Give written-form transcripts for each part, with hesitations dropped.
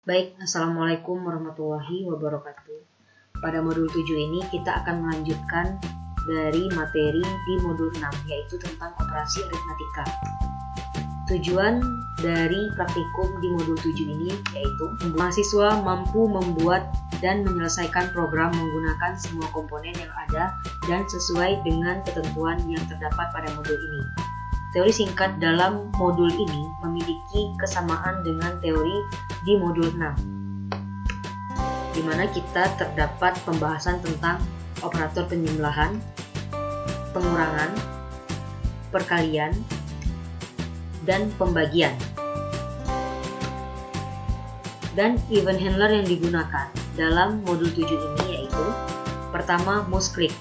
Baik, Assalamualaikum warahmatullahi wabarakatuh. Pada modul 7 ini kita akan melanjutkan dari materi di modul 6, yaitu tentang operasi aritmatika. Tujuan dari praktikum di modul 7 ini yaitu mahasiswa mampu membuat dan menyelesaikan program menggunakan semua komponen yang ada dan sesuai dengan ketentuan yang terdapat pada modul ini. Teori singkat dalam modul ini memiliki kesamaan dengan teori di modul 6, di mana kita terdapat pembahasan tentang operator penjumlahan, pengurangan, perkalian, dan pembagian. Dan event handler yang digunakan dalam modul 7 ini yaitu pertama, mouse click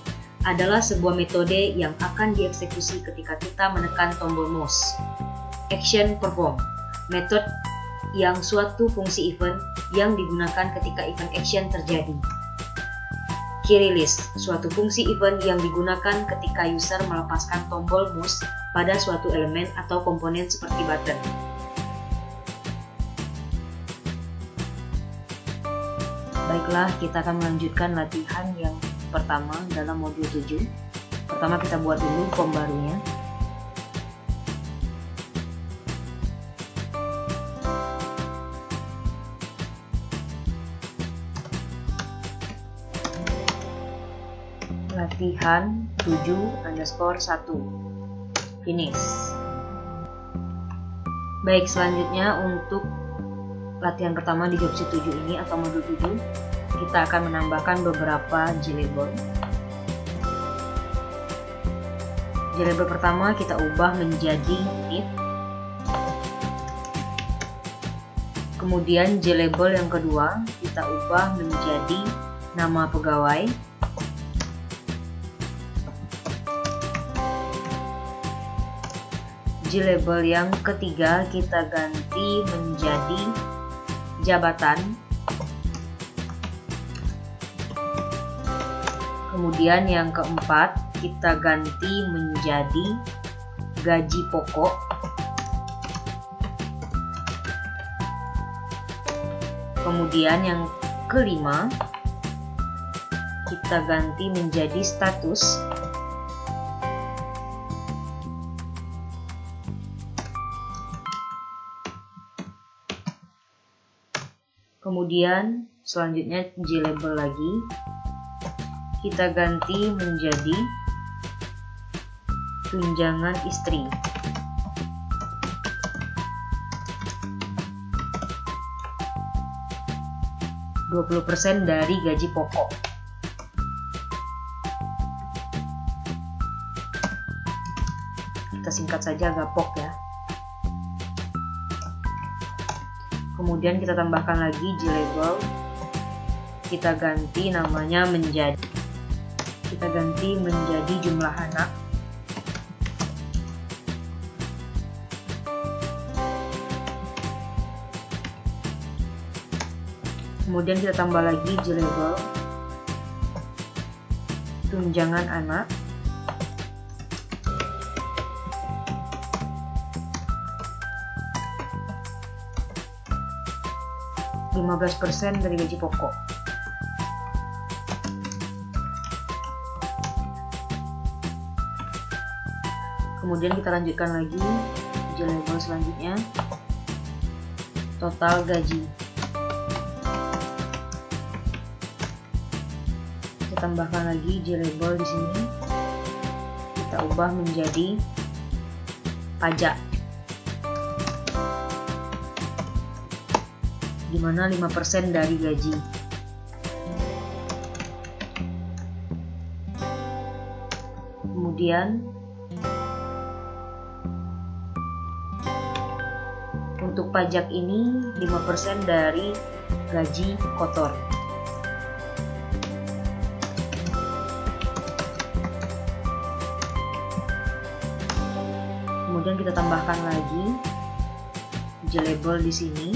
adalah sebuah metode yang akan dieksekusi ketika kita menekan tombol mouse. Action perform, metode yang suatu fungsi event yang digunakan ketika event action terjadi. Key release, suatu fungsi event yang digunakan ketika user melepaskan tombol mouse pada suatu elemen atau komponen seperti button. Baiklah, kita akan melanjutkan latihan yang pertama dalam modul 7. Pertama kita buat dulu form barunya. Latihan 7_1 finish. Baik, selanjutnya untuk latihan pertama di job sheet 7 ini atau modul 7, kita akan menambahkan beberapa JLabel. JLabel pertama kita ubah menjadi if. Kemudian JLabel yang kedua kita ubah menjadi nama pegawai. JLabel yang ketiga kita ganti menjadi jabatan. Kemudian yang keempat kita ganti menjadi gaji pokok. Kemudian yang kelima kita ganti menjadi status. Kemudian selanjutnya JLabel lagi kita ganti menjadi tunjangan istri. %20 dari gaji pokok. Kita singkat saja gapok ya. Kemudian kita tambahkan lagi JLabel. Kita ganti namanya menjadi jumlah anak. Kemudian kita tambah lagi JLabel tunjangan anak. %15 dari gaji pokok. Kemudian kita lanjutkan lagi JLabel selanjutnya, total gaji. Kita tambahkan lagi JLabel di sini. Kita ubah menjadi pajak, di mana 5% dari gaji. Kemudian untuk pajak ini 5% dari gaji kotor. Kemudian kita tambahkan lagi JLabel di sini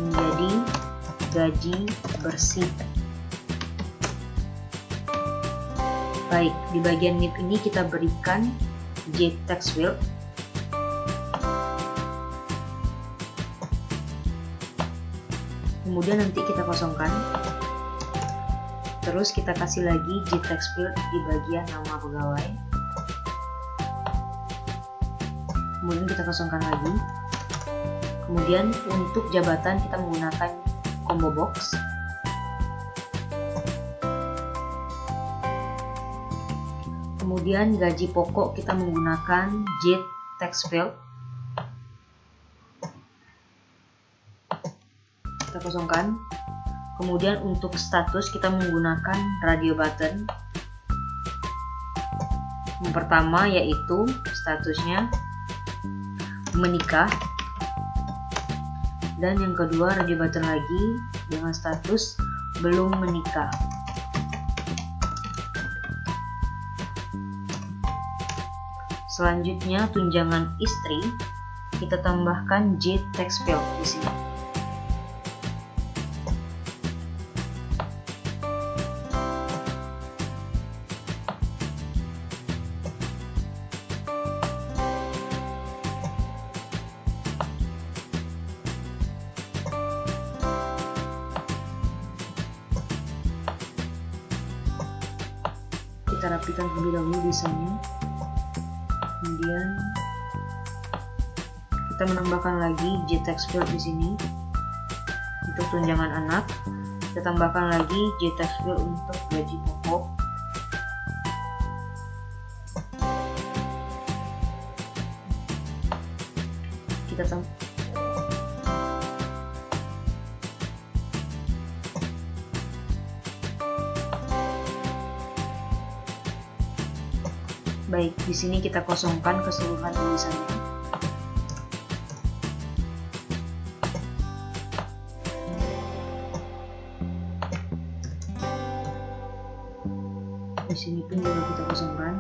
menjadi gaji bersih. Baik, di bagian NIP ini kita berikan JTextField Kemudian nanti kita kosongkan. Terus kita kasih lagi J-text field di bagian nama pegawai. Kemudian kita kosongkan lagi. Kemudian untuk jabatan kita menggunakan combo box. Kemudian gaji pokok kita menggunakan J-text field. Kita kosongkan. Kemudian untuk status kita menggunakan radio button. Yang pertama yaitu statusnya menikah, dan yang kedua radio button lagi dengan status belum menikah. Selanjutnya tunjangan istri kita tambahkan J-text field di sini. Kita rapikan terlebih dahulu desainnya. Kemudian kita menambahkan lagi J-text field di sini untuk tunjangan anak. Kita tambahkan lagi J-text field untuk gaji pokok. Baik, di sini kita kosongkan keseluruhan tulisannya. Di sini pun juga kita kosongkan.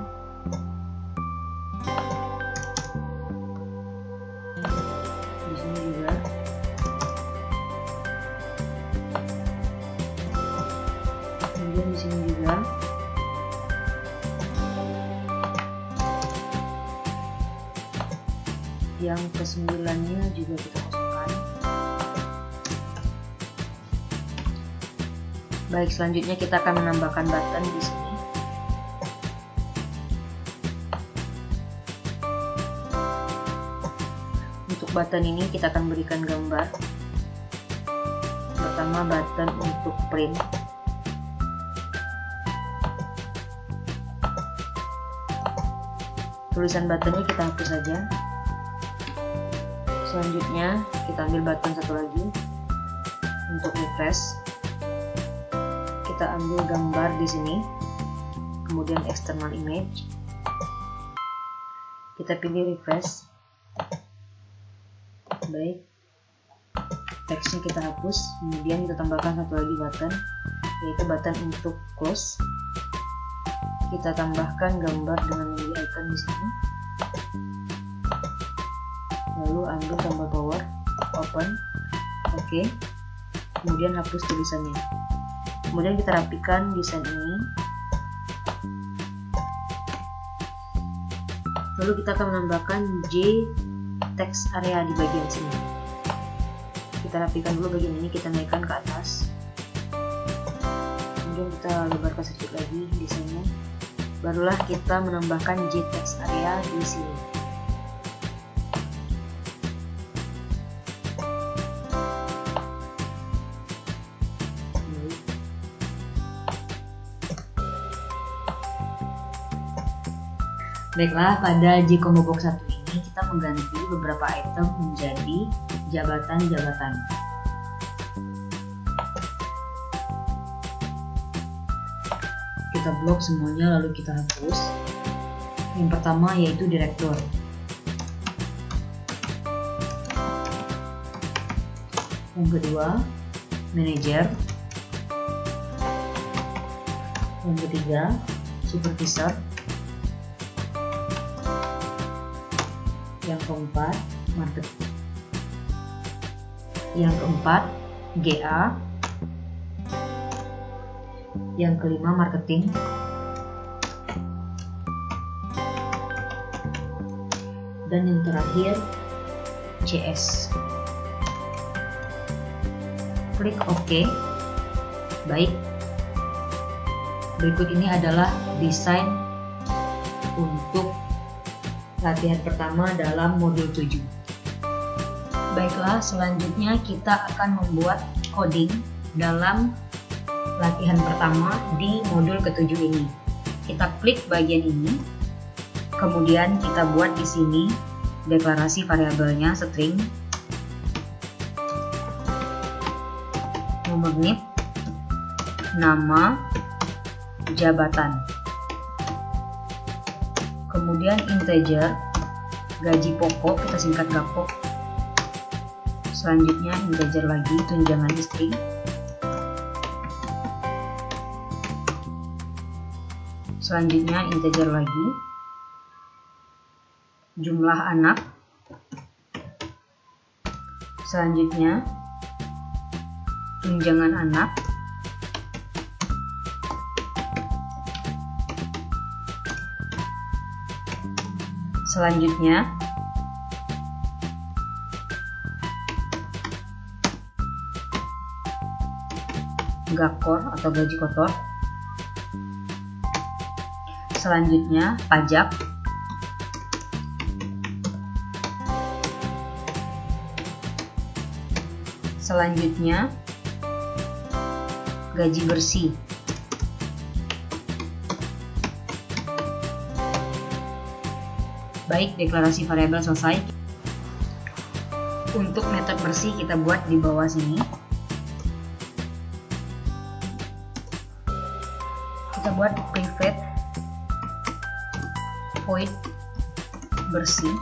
Di sini juga. Kemudian di sini juga. Yang ke-9-nya juga kita kosongkan. Baik, selanjutnya kita akan menambahkan button di sini. Untuk button ini kita akan berikan gambar. Pertama button untuk print. Tulisan buttonnya kita hapus saja. Selanjutnya kita ambil button satu lagi untuk refresh. Kita ambil gambar di sini, kemudian external image. Kita pilih refresh. Baik, teksnya kita hapus. Kemudian kita tambahkan satu lagi button, yaitu button untuk close. Kita tambahkan gambar dengan memilih icon di sini. Lalu ambil tombol power, open, oke. Kemudian hapus tulisannya. Kemudian kita rapikan desain ini. Lalu kita akan menambahkan J-text area di bagian sini. Kita rapikan dulu bagian ini, kita naikkan ke atas. Kemudian kita lebarkan sedikit lagi desainnya. Barulah kita menambahkan J-text area di sini. Baiklah, pada J-combo box 1 ini kita mengganti beberapa item menjadi jabatan-jabatan. Kita blok semuanya lalu kita hapus. Yang pertama yaitu direktur. Yang kedua, manajer. Yang ketiga, supervisor. Yang keempat, market. Yang keempat, GA. Yang kelima, marketing. Dan yang terakhir, CS. klik OK. Baik, berikut ini adalah desain untuk latihan pertama dalam modul 7. Baiklah, selanjutnya kita akan membuat coding dalam latihan pertama di modul ke-7 ini. Kita klik bagian ini, kemudian kita buat di sini deklarasi variabelnya string, nomor NIP, nama, jabatan, kemudian integer, gaji pokok kita singkat gapok, selanjutnya integer lagi, tunjangan istri, selanjutnya integer lagi, jumlah anak, selanjutnya tunjangan anak, selanjutnya gakor atau gaji kotor, selanjutnya pajak, selanjutnya gaji bersih, baik, deklarasi variabel selesai. Untuk metode bersih kita buat di bawah sini. Kita buat private void bersih,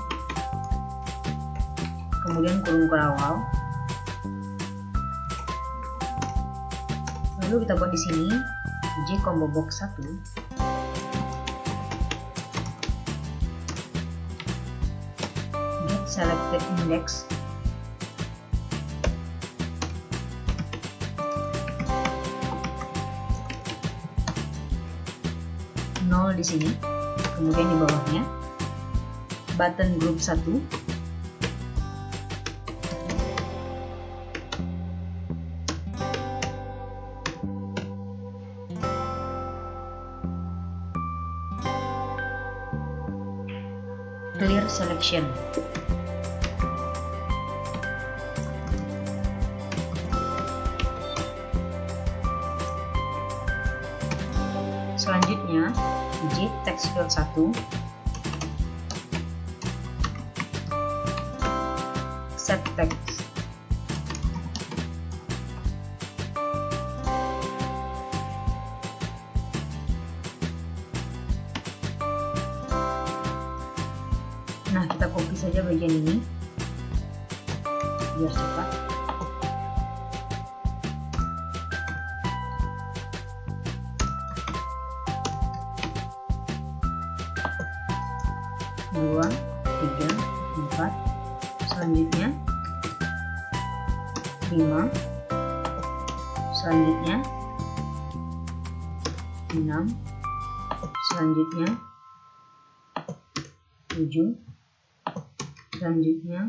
kemudian kurung kerawal, lalu kita buat di sini J combo box 1, get selected index, nol di sini, kemudian di bawahnya button group 1, clear selection. Selanjutnya J text field 1, set text, nah kita copy saja bagian ini biar cepat. Dua, tiga, empat, selanjutnya 5, selanjutnya 6, selanjutnya 7, selanjutnya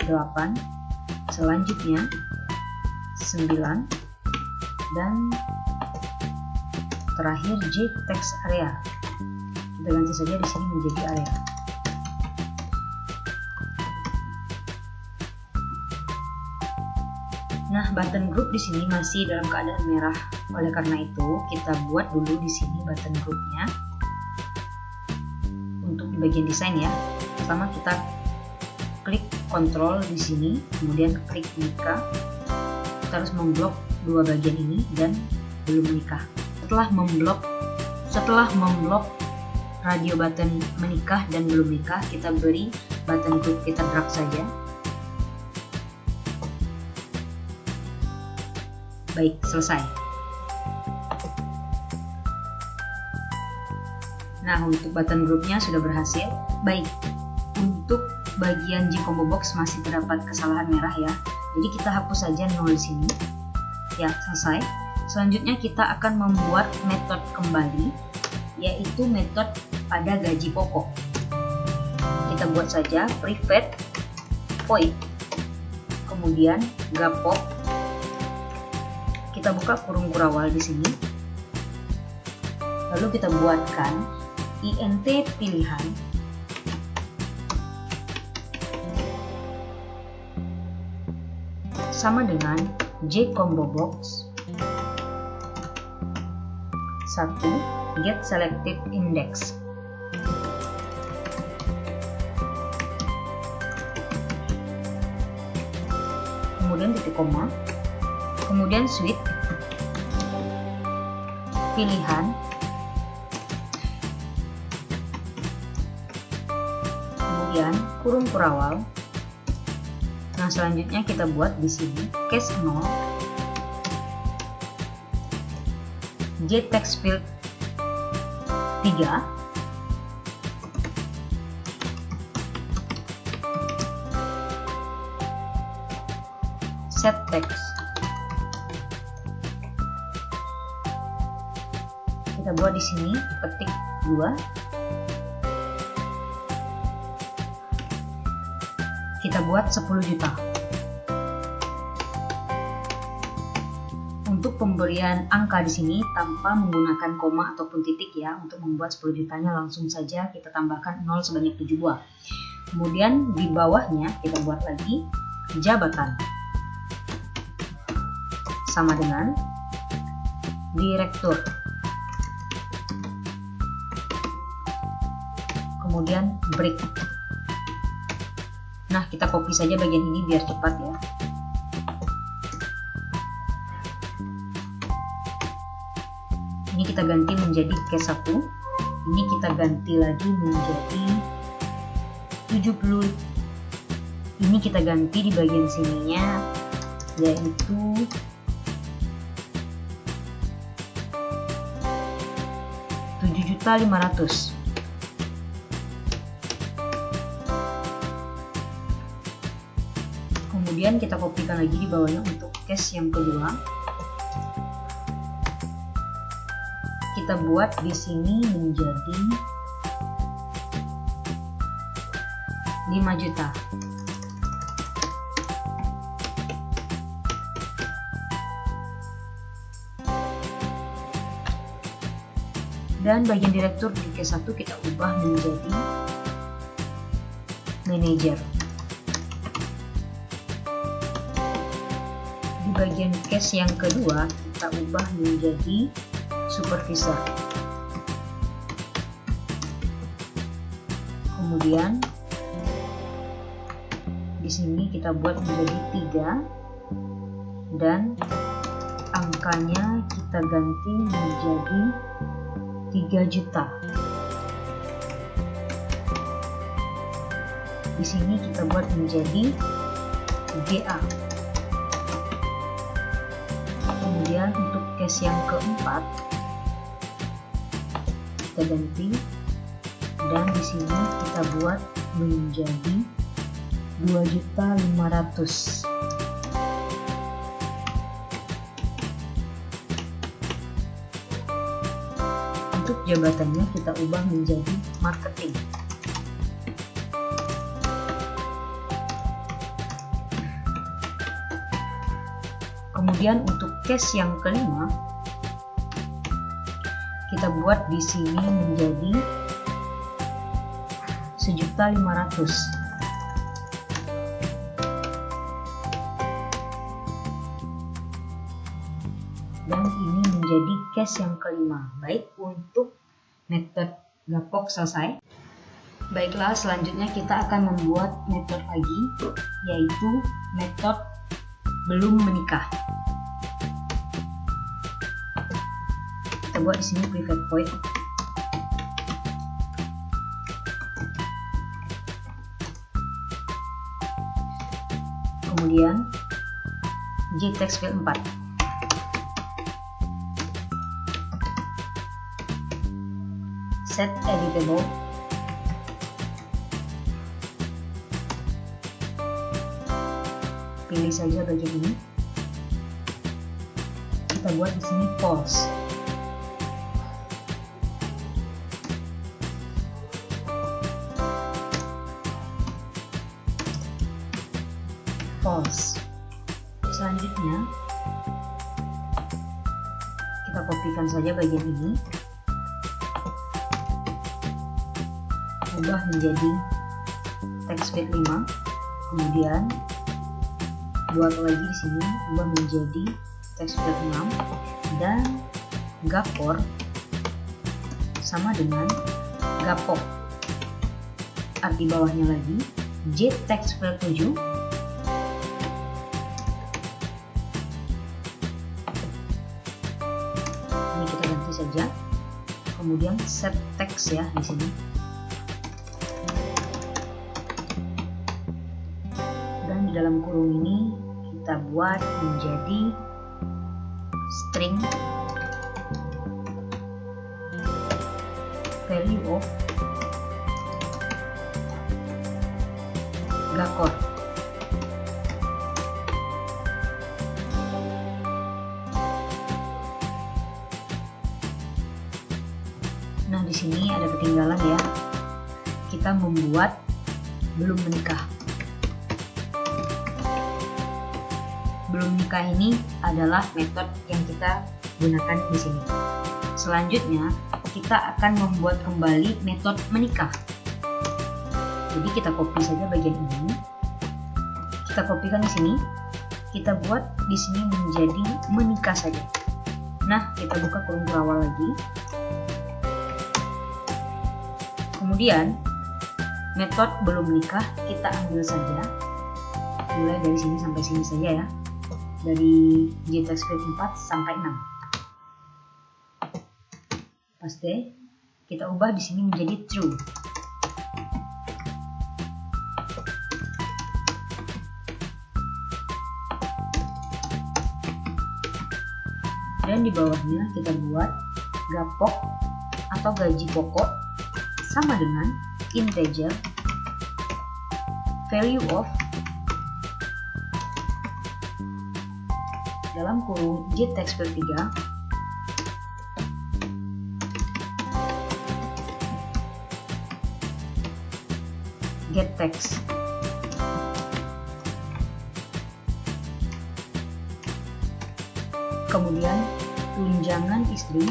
8, selanjutnya 9, dan terakhir J text area. Kita ganti saja di sini menjadi area. Nah, button group di sini masih dalam keadaan merah. Oleh karena itu, kita buat dulu di sini button groupnya. Untuk di bagian desain ya. Pertama kita klik Ctrl di sini, kemudian klik menikah. Kita harus memblok dua bagian ini dan belum menikah. Setelah memblok radio button menikah dan belum menikah, kita beri button group, kita drag saja. Baik, selesai. Nah, untuk button groupnya sudah berhasil. Baik, untuk bagian J combo box masih terdapat kesalahan merah ya. Jadi kita hapus saja 0 di sini. Ya, selesai. Selanjutnya kita akan membuat metode kembali, yaitu metode pada gaji pokok. Kita buat saja private void, kemudian gapok kita buka kurung kurawal di sini. Lalu kita buatkan int pilihan sama dengan j combo box 1 get selected index. Kemudian titik koma, kemudian switch pilihan, kemudian kurung kurawal. Nah, selanjutnya kita buat di sini case 0 j text field 3 set text. Kita buat di sini petik 2. Kita buat 10 juta. Untuk pemberian angka di sini tanpa menggunakan koma ataupun titik ya, untuk membuat 10 jutanya langsung saja kita tambahkan 0 sebanyak 7 buah. Kemudian di bawahnya kita buat lagi jabatan sama dengan direktur. Kemudian break. Nah, kita copy saja bagian ini biar cepat ya. Ini kita ganti menjadi case 1. Ini kita ganti lagi menjadi 70. Ini kita ganti di bagian sininya yaitu 7.500.000. Kemudian kita kopikan lagi di bawahnya untuk case yang kedua. Kita buat di sini menjadi 5 juta. Dan bagian direktur di case 1 kita ubah menjadi manager. Di bagian case yang kedua kita ubah menjadi supervisor. Kemudian di sini kita buat menjadi 3 dan angkanya kita ganti menjadi 3 juta. Di sini kita buat menjadi GA. Kemudian untuk case yang keempat kita ganti dan di sini kita buat menjadi 2.500.000. Untuk jabatannya kita ubah menjadi marketing. Kemudian untuk case yang kelima kita buat di sini menjadi 1.500.000. Dan ini menjadi case yang kelima. Baik, untuk metode gapok selesai. Baiklah, selanjutnya kita akan membuat metode lagi, yaitu metode belum menikah. Kita buat di sini private void. Kemudian jtext field 4. Set editable. Pilih saja bagian ini. Kita buat di sini false. False. Selanjutnya Kita kopikan saja bagian ini, ubah menjadi text field 5, kemudian buat lagi di sini, ubah menjadi text field 6, dan gapor sama dengan gapok. Arti bawahnya lagi j text field 7, ini kita ganti saja, kemudian set text ya di sini, dan di dalam kurung ini kita buat menjadi string value of gakor. Nah, di sini ada ketinggalan ya. Kita membuat belum menikah. Belum menikah ini adalah metode yang kita gunakan di sini. Selanjutnya, kita akan membuat kembali metode menikah. Jadi kita copy saja bagian ini. Kita kopikan di sini. Kita buat di sini menjadi menikah saja. Nah, kita buka kurung berawal lagi. Kemudian, metode belum menikah kita ambil saja. Mulai dari sini sampai sini saja ya. Dari JTextField 4 sampai 6. Paste, kita ubah di sini menjadi true. Dan di bawahnya kita buat gapok atau gaji pokok sama dengan integer value of dalam kurung JTextField 3 get text. Kemudian tunjangan istri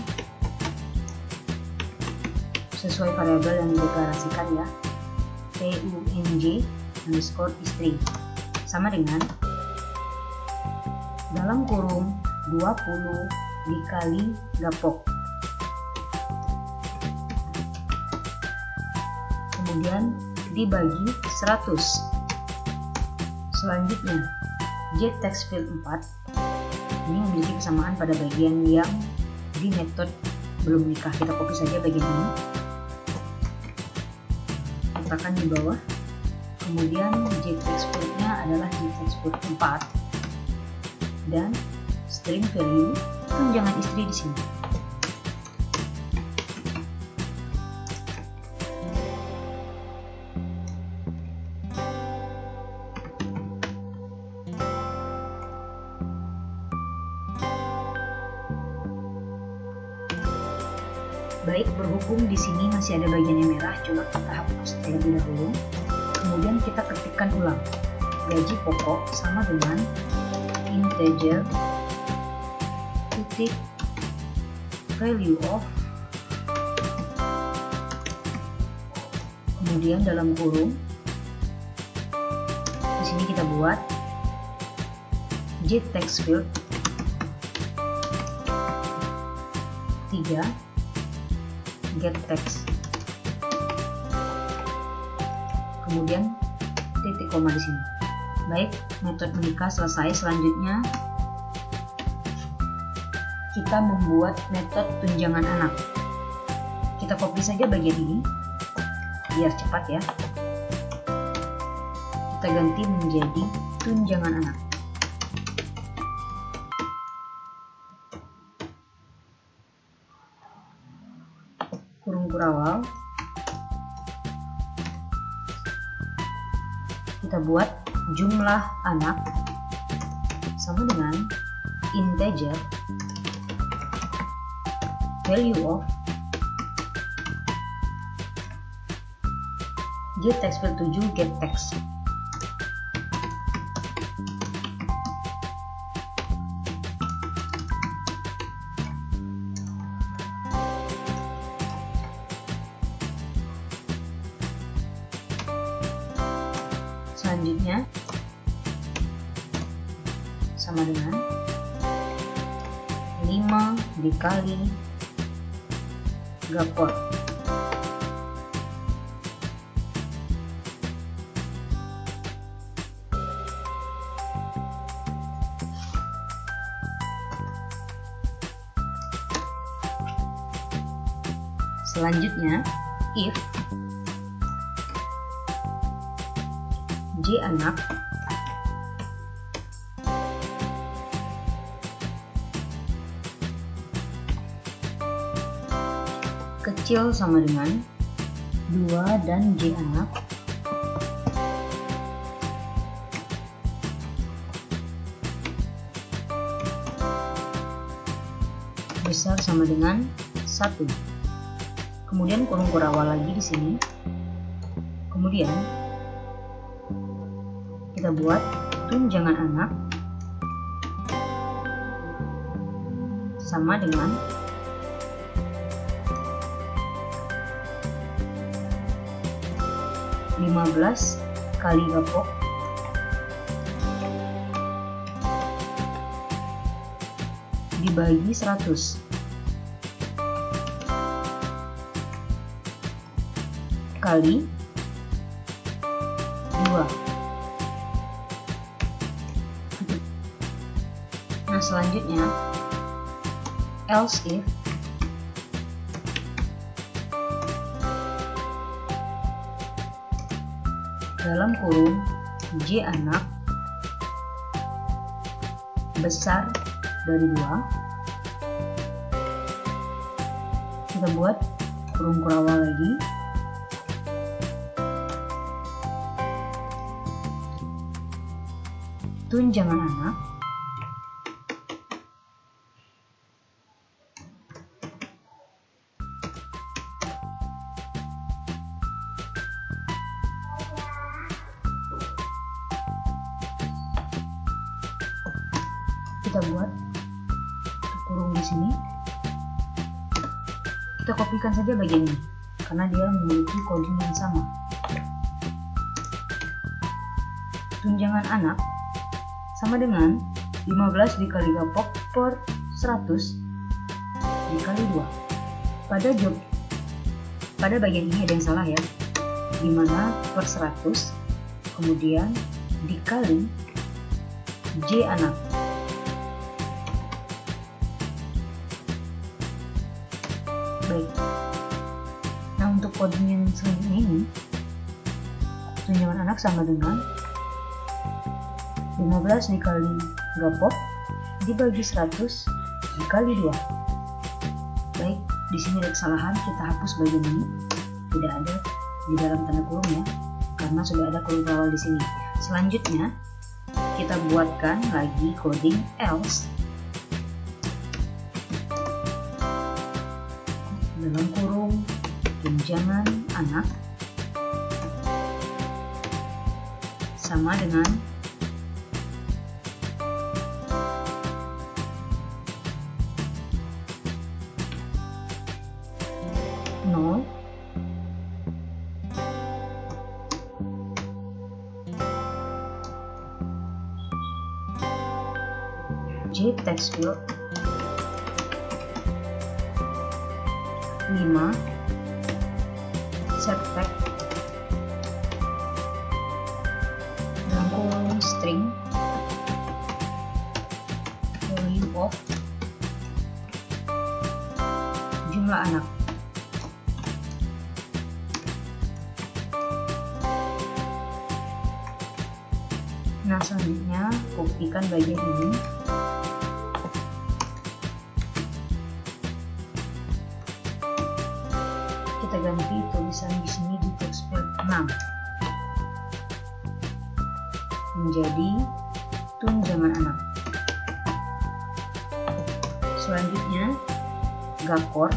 sesuai variabel yang dideklarasikan ya, tunj underscore istri sama dengan dalam kurung 20 dikali gapok. Kemudian dibagi 100. Selanjutnya JTextField 4 ini memiliki kesamaan pada bagian yang di metode belum nikah. Kita copy saja bagian ini, letakkan di bawah. Kemudian JTextField-nya adalah JTextField 4 dan string value tunjangan istri di sini. Baik, berhubung di sini masih ada bagian yang merah, coba kita hapus terlebih dahulu. Kemudian kita ketikkan ulang gaji pokok sama dengan integer titik value of, kemudian dalam kurung di sini kita buat JTextField 3 get text, kemudian titik koma di sini. Baik, metode menikah selesai. Selanjutnya kita membuat metode tunjangan anak. Kita copy saja bagian ini biar cepat ya. Kita ganti menjadi tunjangan anak. Kurung berawal kita buat jumlah anak sama dengan integer value of JTextField 7 get text. selanjutnya sama dengan 5 dikali gakor. Selanjutnya, if J anak kecil sama dengan 2 dan J anak besar sama dengan 1. Kemudian kurung kurawal lagi di sini. Kemudian kita buat tunjangan anak sama dengan 15 kali gapok dibagi 100 kali 2. Nah, selanjutnya else if dalam kurung J anak besar dari 2, kita buat kurung kurawal lagi. Tunjangan anak kita buat kurung di sini. Kita kopikan saja bagian ini karena dia memiliki coding yang sama. Tunjangan anak sama dengan 15 dikali gapok per 100 dikali 2. Pada bagian ini ada yang salah ya, dimana per 100 kemudian dikali J anak. Baik, nah untuk coding yang selanjutnya ini, tunjangan anak sama dengan 15 dikali gapok dibagi 100 dikali 2. Baik, di sini ada kesalahan, kita hapus bagian ini, tidak ada di dalam tanda kurung ya, karena sudah ada kurung kurawal di sini. Selanjutnya kita buatkan lagi coding else dalam kurung tunjangan anak sama dengan 0 J text field 5 set tag dalam kurung string value of jumlah anak. Nah, selanjutnya kopikan bagian ini. Kita ganti tulisan di sini di text field 6 menjadi tunjangan anak. Selanjutnya gakor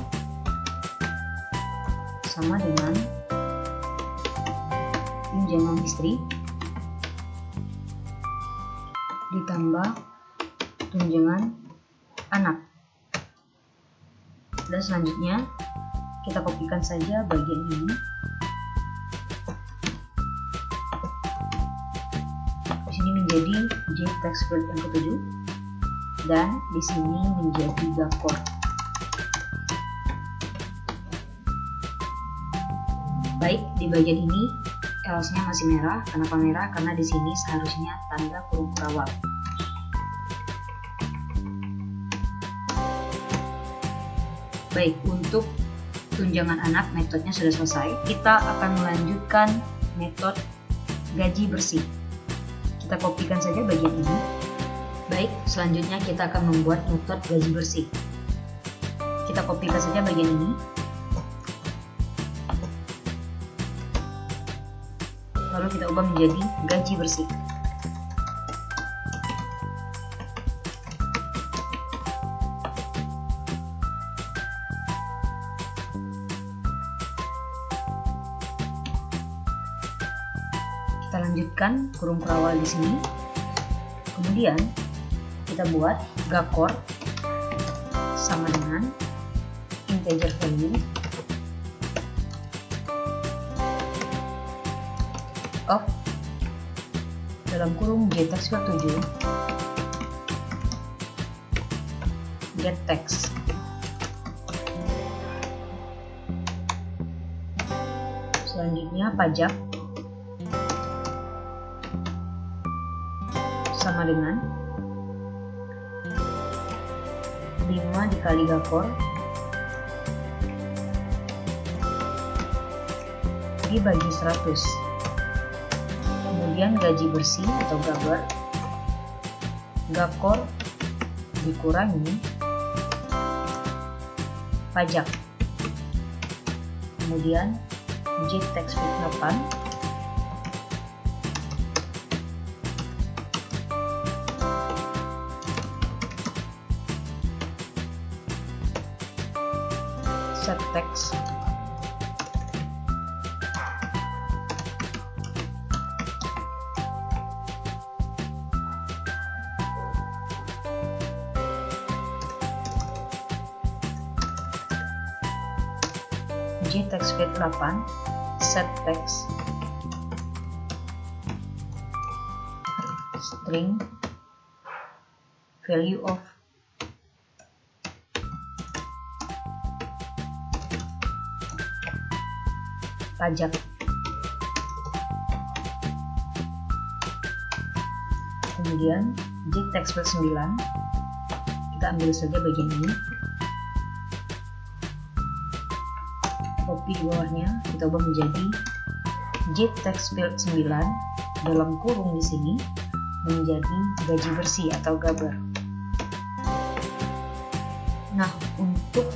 sama dengan tunjangan istri ditambah tunjangan anak. Dan selanjutnya kita kopikan saja bagian ini. menjadi J text field yang ketujuh, dan di sini menjadi Gakor. Baik, di bagian ini else-nya masih merah. Kenapa merah? Karena di sini seharusnya tanda kurung kawal. Baik, untuk tunjangan anak metodenya sudah selesai. Kita akan melanjutkan metode gaji bersih. Kita kopikan saja bagian ini. Baik, selanjutnya kita akan membuat metode gaji bersih. Kita kopikan saja bagian ini. Lalu kita ubah menjadi gaji bersih. Kita lanjutkan kurung perawal di sini. Kemudian kita buat Gakor sama dengan integer value of dalam kurung J text field 7 get text. Selanjutnya pajak sama dengan 5 dikali Gakor dibagi 100. Kemudian gaji bersih atau gabar Gakor dikurangi pajak. Kemudian J text field 8 set text J text field 8 set text string value of pajak. Kemudian J text field 9 kita ambil saja bagian ini, copy di bawahnya, kita ubah menjadi J text field 9 dalam kurung di sini menjadi gaji bersih atau gabar. Nah, untuk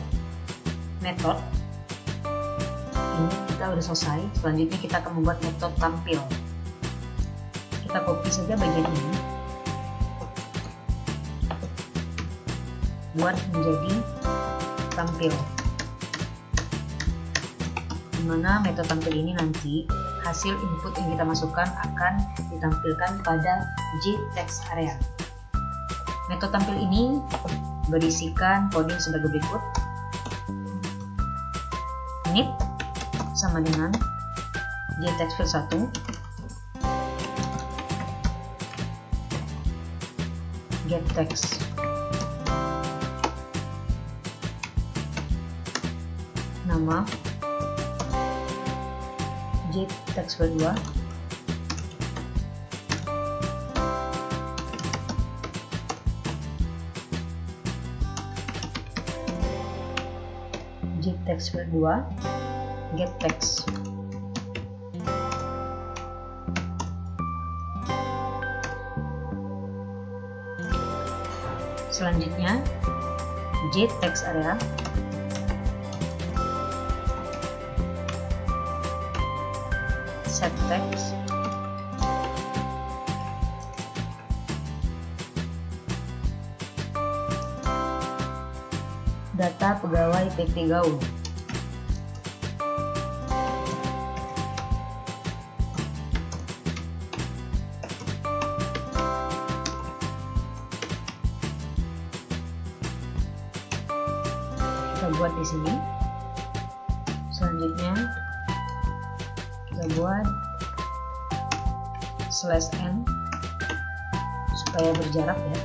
metode ini kita udah selesai. Selanjutnya kita akan membuat metode tampil. Kita copy saja bagian ini, buat menjadi tampil. Dimana metode tampil ini nanti hasil input yang kita masukkan akan ditampilkan pada J text area. Metode tampil ini berisikan coding sebagai berikut. Init sama dengan J text field 1 get text. Nama J text field 2 J text field 2 get text. Selanjutnya J text area set text data pegawai PT Gaul. Kita buat di sini. Selanjutnya kita buat /n supaya berjarak ya.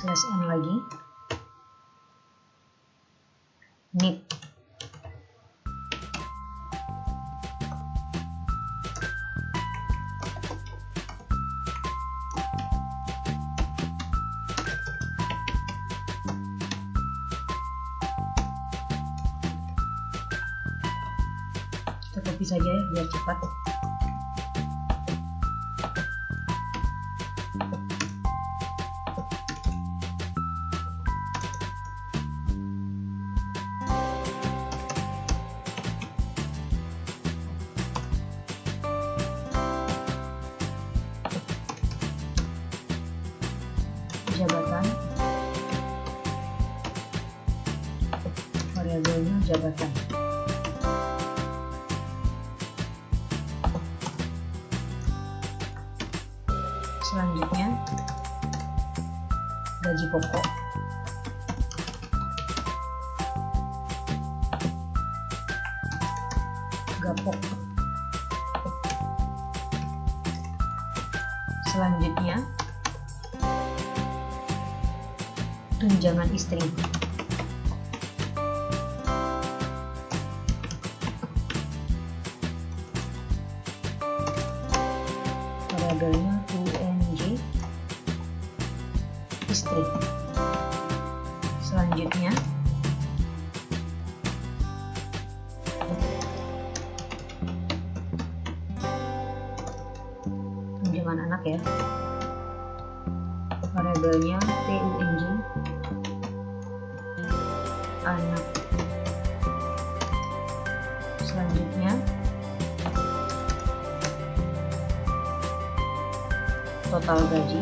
/n lagi, need. Kita copy saja ya biar cepat. Jabatan, variabelnya jabatan. Selanjutnya gaji pokok, gapok. Selanjutnya tunjangan istri. Variabelnya UNJ istri. Selanjutnya tunjangan anak ya. Variabelnya TUNJ anak. Selanjutnya total gaji,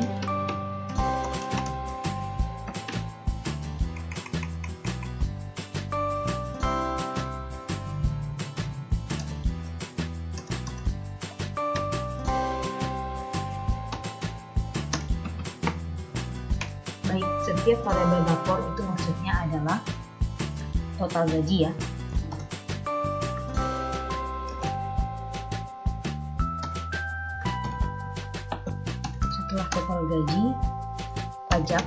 baik, setiap variabel dapur itu maksudnya adalah total gaji ya. Setelah total gaji, pajak,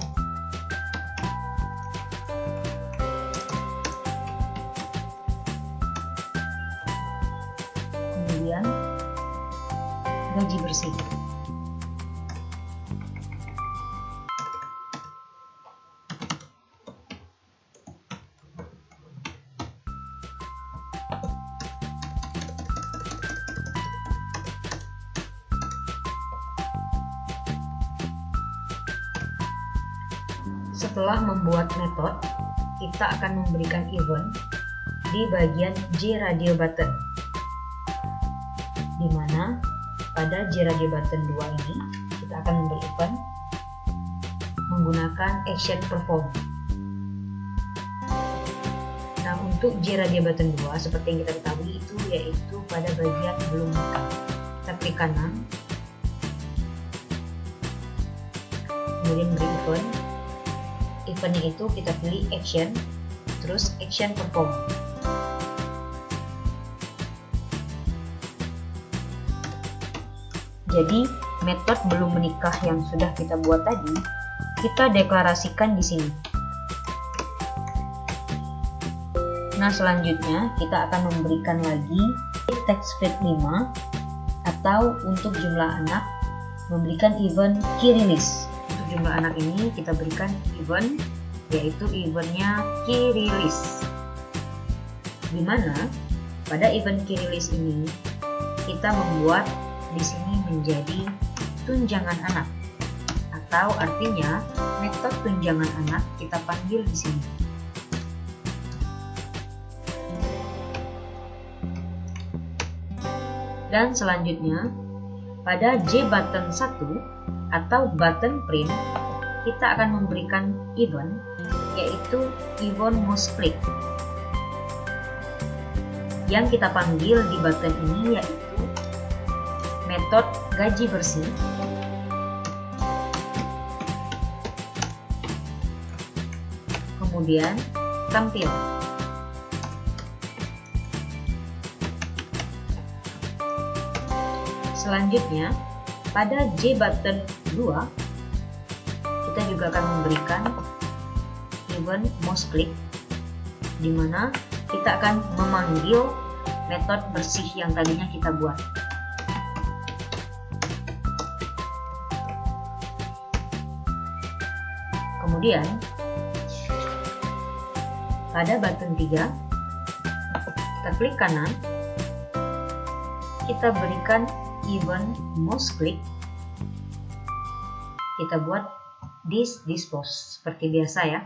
kemudian gaji bersih. Setelah membuat metode, kita akan memberikan event di bagian JRadioButton, di mana pada JRadioButton 2 ini kita akan memberi event menggunakan action perform. Nah, untuk JRadioButton 2 seperti yang kita ketahui itu yaitu pada bagian belum nikah. Kita klik kanan, kemudian beri event. Eventnya itu kita pilih action, terus action perform. Jadi metode belum menikah yang sudah kita buat tadi, kita deklarasikan di sini. Nah, selanjutnya kita akan memberikan lagi text field 5 atau untuk jumlah anak memberikan event key release. Jumlah anak ini kita berikan event, yaitu eventnya key release, dimana pada event key release ini kita membuat di sini menjadi tunjangan anak, atau artinya metode tunjangan anak kita panggil di sini. Dan selanjutnya pada JButton 1 atau button print, kita akan memberikan event, yaitu event most click. Yang kita panggil di button ini yaitu metode gaji bersih. Kemudian tampil. Selanjutnya, pada J button 2, kita juga akan memberikan event mouse click, di mana kita akan memanggil metode bersih yang tadinya kita buat. Kemudian, pada button 3, kita klik kanan, kita berikan event mouse click, kita buat dispose seperti biasa ya.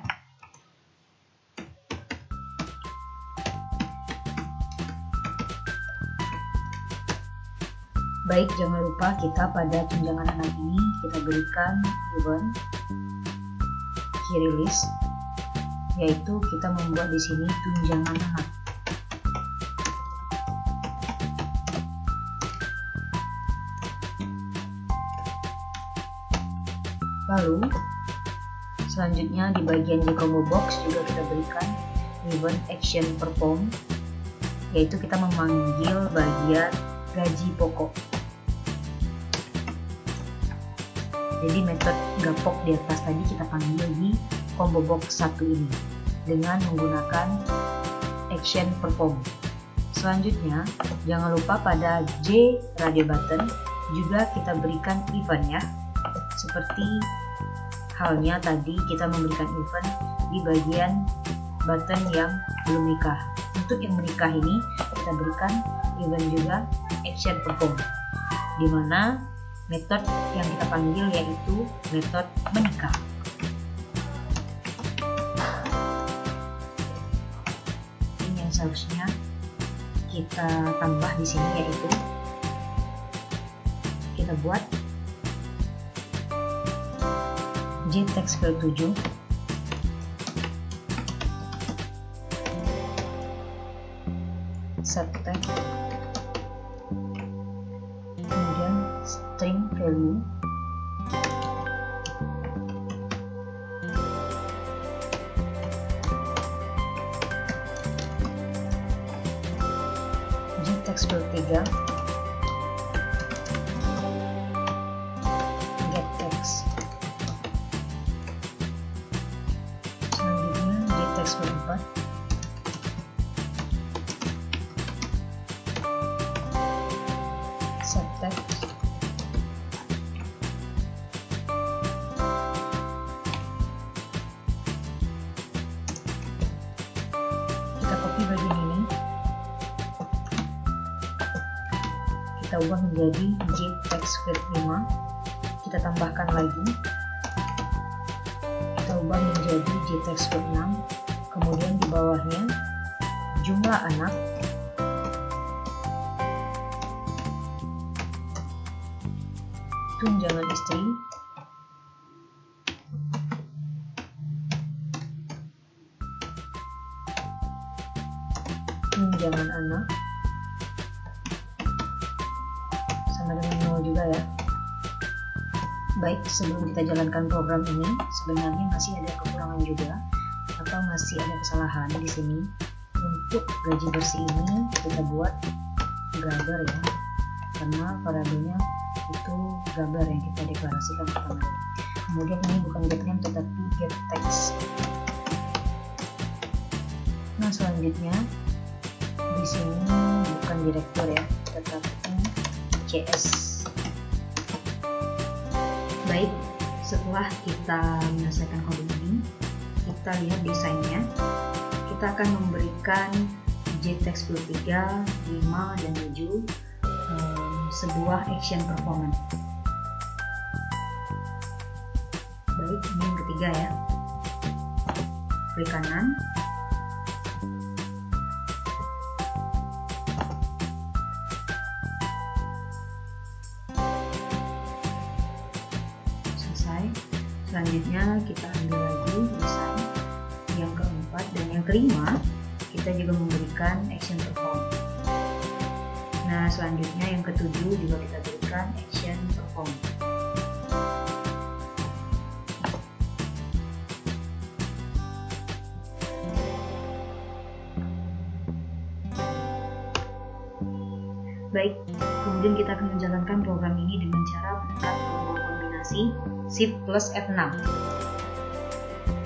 Baik, jangan lupa kita pada tunjangan anak ini kita berikan event key release, yaitu kita membuat di sini tunjangan anak. Lalu selanjutnya di bagian di combo box juga kita berikan event action perform, yaitu kita memanggil bagian gaji pokok. Jadi metode gapok di atas tadi kita panggil di combo box 1 ini dengan menggunakan action perform. Selanjutnya jangan lupa pada J radio button juga kita berikan event ya. Seperti halnya tadi kita memberikan event di bagian button yang belum nikah. Untuk yang menikah ini kita berikan event juga action perform, di mana metode yang kita panggil yaitu metode menikah. Ini yang seharusnya kita tambah di sini, yaitu kita buat JText file 7, subtext, kemudian string value, JText file 3, getText. Teks berempat, subtext, kita copy bagian ini, kita ubah menjadi JText file 5, kita tambahkan lagi, kita ubah menjadi JText file 6. Kemudian di bawahnya jumlah anak, tunjangan istri, tunjangan anak, sama dengan 0 juga ya. Baik, sebelum kita jalankan program ini, sebenarnya masih ada kekurangan juga, atau masih ada kesalahan di sini. Untuk gaji bersih ini kita buat gambar ya, karena variabelnya itu gambar yang kita deklarasikan pertama. Kemudian ini bukan getName tetapi getText. Nah selanjutnya di sini bukan direktur ya, tetapi CS. Baik, setelah kita menyelesaikan kode ini, kita lihat desainnya. Kita akan memberikan JText file 3, 5, dan 7 sebuah action performance. Baik, ini yang ketiga ya. Klik kanan, selesai. Selanjutnya kita ambil lagi desain yang keempat, dan yang kelima kita juga memberikan action perform. Nah selanjutnya yang ketujuh juga kita berikan action perform. Baik, kemudian kita akan menjalankan program ini dengan cara menekan tombol kombinasi Shift plus F6.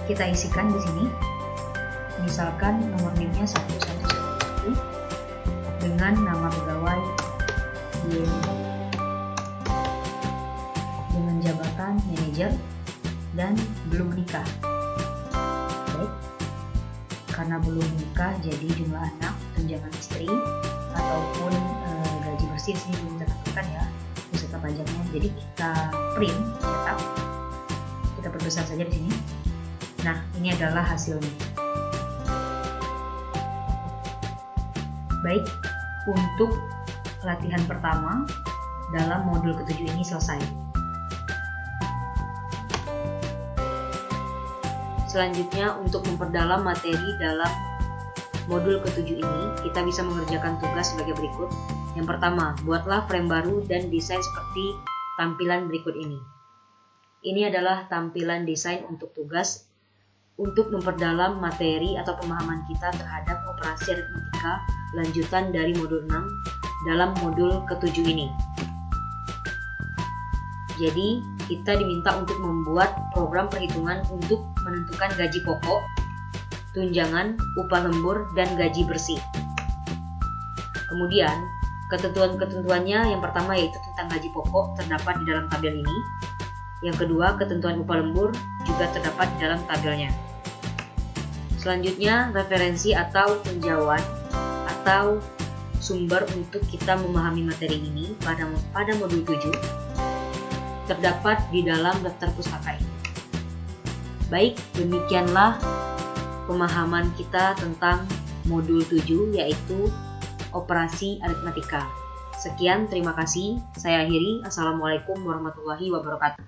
Kita isikan di sini, misalkan nomor NIM-nya 1111 dengan nama pegawai dengan jabatan manajer dan belum menikah. Baik, karena belum menikah jadi jumlah anak, tunjangan istri ataupun gaji bersih di sini belum kita tentukan ya beserta pajaknya. Jadi kita print, cetak, kita perbesar saja di sini. Nah, ini adalah hasilnya. Baik, untuk latihan pertama dalam modul ke-7 ini selesai. Selanjutnya, untuk memperdalam materi dalam modul ke-7 ini, kita bisa mengerjakan tugas sebagai berikut. Yang pertama, buatlah frame baru dan desain seperti tampilan berikut ini. Ini adalah tampilan desain untuk tugas untuk memperdalam materi atau pemahaman kita terhadap operasi aritmatika lanjutan dari modul 6 dalam modul ke-7 ini. Jadi, kita diminta untuk membuat program perhitungan untuk menentukan gaji pokok, tunjangan, upah lembur, dan gaji bersih. Kemudian, ketentuan-ketentuannya yang pertama yaitu tentang gaji pokok terdapat di dalam tabel ini. Yang kedua, ketentuan upah lembur juga terdapat di dalam tabelnya. Selanjutnya, referensi atau tinjauan atau sumber untuk kita memahami materi ini pada modul 7 terdapat di dalam daftar pustaka ini. Baik, demikianlah pemahaman kita tentang modul 7 yaitu operasi aritmatika. Sekian, terima kasih. Saya akhiri. Assalamualaikum warahmatullahi wabarakatuh.